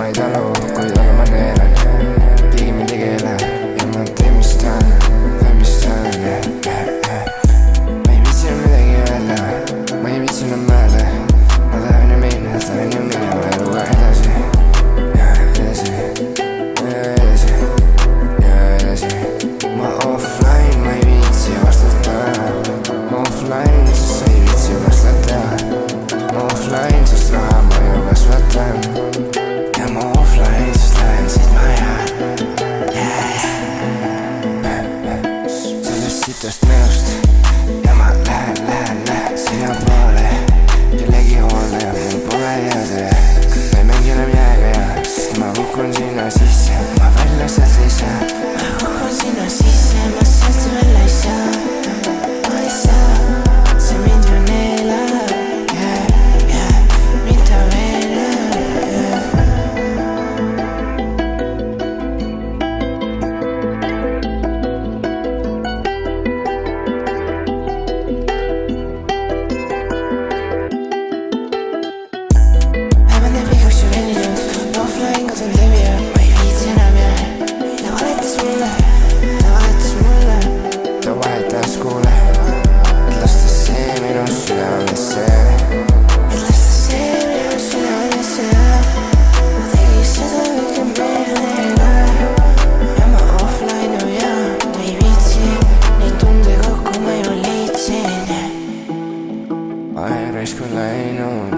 ma ei talu, kuid aga ma neelan. Keegi mind ei keela ja ma teen mis tahan. Ma ei viitsi enam midagi öelda, ma ei viitsi enam mõelda. Ma tahan ju minna, tahan ju minema eluga edasi. Ja edasi, ja edasi, ja edasi. Ma offline, ma ei viitsi vastata. Ma offline, sest sa ei viitsi vastata. Ma offline, sest raha ma ju kasvatan. Ja ma offline, sest lähen siit maja. Sellest sitast menust ja ma lähen sina poole. Kellegi hoole ja mul pole jääda. Ma ei mängi enam jääga ja sest ma kukun sinna sisse. Ma välja sealt ei saa. Ma kukun sinna sisse, ma sealt välja ei saa. Ma ei saa, see mind ju neelab. Mind ta veelab. Päevad läbi kaks ju veninud, offline kadun levija. Ma ei viitsi enam ja ta valetas mulle. Ta vahetas kuule, et lasta see minu südamesse. Et lasta see minu südamesse. Ma tegi seda kõike meelega. Ja ma offline ju ja ma ei viitsi. Neid tunde kokku ma ju leidsin. Aeg raisku läinud.